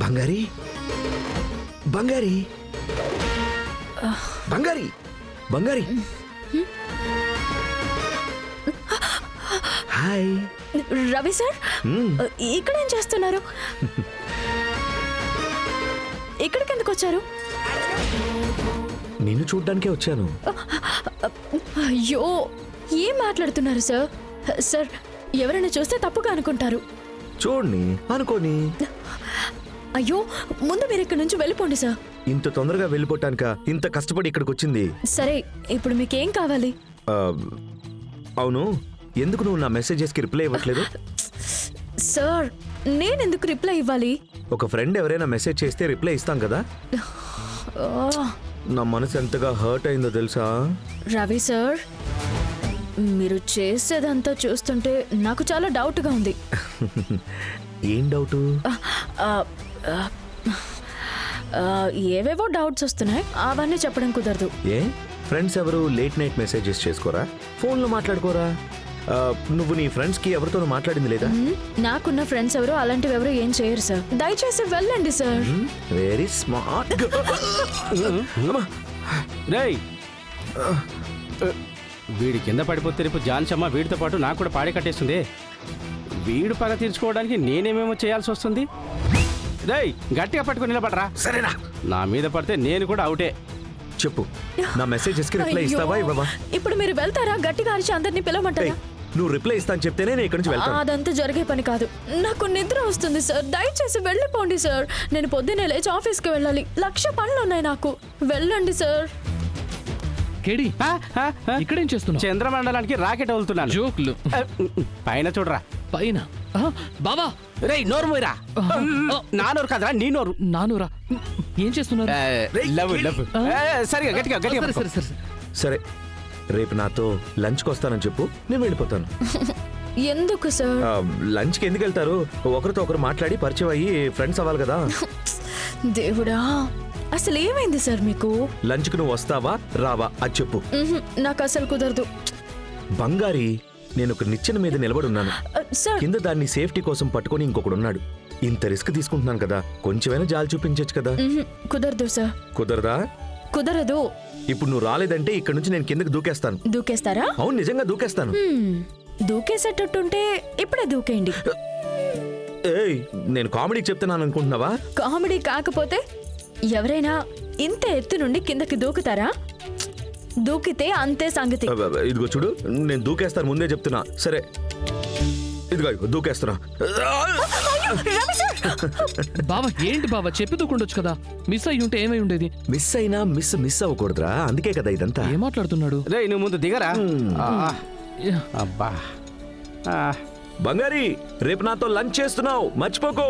బంగారి బంగారి బంగారి బంగారి హాయ్ రవి సార్, ఇక్కడ ఏం చేస్తున్నారు? ఇక్కడికి ఎందుకు వచ్చారు? నిన్ను చూడ్డానికే వచ్చాను. అయ్యో, ఏం మాట్లాడుతున్నారు సార్? సార్, ఎవరైనా చూస్తే తప్పుగా అనుకుంటారు. చూడండి అనుకోని. అయ్యో, ముందు మీరు ఇక్కడ నుంచి వెళ్ళిపోండి సార్. ఇంత తొందరగా వెళ్ళిపోవటానిక ఇంత కష్టపడి ఇక్కడికి వచ్చింది? సరే, ఇప్పుడు మీకేం కావాలి? అవును, ఎందుకు నువ్వు నా మెసేజెస్కి రిప్లై ఇవ్వట్లేదు? సార్, నేనెందుకు రిప్లై ఇవ్వాలి? ఒక ఫ్రెండ్ ఎవరైనా మెసేజ్ చేస్తే రిప్లై ఇస్తాం కదా. నా మనసు ఎంతగా హర్ట్ అయిందో తెలుసా? రవి సార్, మీరు చేసేదంతా చూస్తుంటే నాకు చాలా డౌట్గా ఉంది. ఏం డౌటు? ఏవేవో డౌట్స్ వస్తున్నాయి, అవన్నీ చెప్పడం కుదరదు. ఏ ఫ్రెండ్స్ ఎవరు లేట్ నైట్ మెసేజెస్ చేసుకోరా? ఫోన్లో మాట్లాడుకోరా? నువ్వు నీ ఫ్రెండ్స్కి ఎవరితోనూ మాట్లాడింది లేదా? నాకున్న ఫ్రెండ్స్ ఎవరు అలాంటివి ఎవరు ఏం చేయరు సార్. దయచేసి వెళ్ళండి సార్. Very smart. వీడి కింద పడిపోతే రేపు జాన్సమ్మ వీడితో పాటు నాకు కూడా పాడి కట్టేస్తుంది. వీడు పగ తీర్చుకోవడానికి నేనేమేమో చేయాల్సి వస్తుంది. రేయ్, గట్టిగా పట్టుకుని నిలబడరా. సరేనా? నా మీద పడితే నేను కూడా అవుటే. చెప్పు, నా మెసేజెస్కి రిప్లై ఇస్తావా ఇవ్వవా? ఇప్పుడు మీరు వెళ్తారా? గట్టిగా అరిచి అందరినీ పిలవమంటారా? నువ్వు రిప్లై ఇస్తాను చెప్తేనే నేను ఇక్కడి నుంచి వెళ్తాను. అదంతా జరిగే పని కాదు. నాకు నిద్ర వస్తుంది సార్. దయచేసి వెళ్ళిపోండి సార్. నేను పొద్దున్నే లేచి ఆఫీస్కి వెళ్ళాలి. 1,00,000 పనులు ఉన్నాయి నాకు. వెళ్ళండి సార్. కేడి, ఇక్కడేం చేస్తున్నావు? చంద్రమండలానికి రాకెట్ వదులుతున్నాను. జోకులు పైన చూడరా. పైన బాబా. రేయ్, నోరు పోయిరా. నా నోరు కాదురా, నీ నోరు. నానురా, ఏం చేస్తున్నారు? సరిగా గట్టిగా గట్టిగా. సరే సరే సరే. సరే, రేపు నాతో లంచ్కి వస్తానని చెప్పు, నేను వెళ్ళిపోతాను. ఎందుకు సార్? లంచ్కి ఎందుకు వెళ్తారు? ఒకరితో ఒకరు మాట్లాడి పరిచయం అయ్యి ఫ్రెండ్స్ అవ్వాలి కదా. దేవుడా, అసలు ఏమైంది సార్ మీకు? లంచ్కి నువ్వు వస్తావా రావా అది చెప్పు. నాకు అసలు కుదరదు. బంగారి, నేను ఒక నిచ్చెన మీద నిలబడి ఉన్నాను. సార్, కింద దాన్ని సేఫ్టీ కోసం పట్టుకొని ఇంకొకడు ఉన్నాడు. ఇంత రిస్క్ తీసుకుంటున్నాను కదా, కొంచెమైనా జాలి చూపించచ్చు కదా. కుదరదు సార్. కుదరదా? కుదరదు. ఇప్పుడు నువ్వు రాలేదంటే ఇక్కడ నుంచి నేను కిందకి దూకేస్తాను. దూకేస్తారా? అవును, నిజంగా దూకేస్తాను. దూకేసేటట్టుంటే ఇప్పుడే దూకేయండి. ఏయ్, నేను కామెడీకి చెప్తున్నాను అనుకుంటున్నావా? కామెడీ కాకపోతే ఎవరైనా ఇంత ఎత్తు నుండి కిందకి దూకుతారా? దూకితే అంతే సంగతి. ఇదిగో చూడు, నేను దూకేస్తాను, ముందే చెప్తున్నా. సరే, ఇదిగో దూకేస్తున్నా. బాబా, ఏంటి బాబా, చెప్పి దూకుండొచ్చు కదా. మిస్ అయ్యి ఉంటే ఏమై ఉండేది? మిస్ అయినా మిస్ అవ్వకూడదురా, అందుకే కదా ఇదంతా. ఏం మాట్లాడుతున్నాడు? రేయ్, నువ్వు ముందు దిగరా. అబ్బా, బంగారి, రేపు నాతో లంచ్ చేస్తున్నావు, మర్చిపోకు.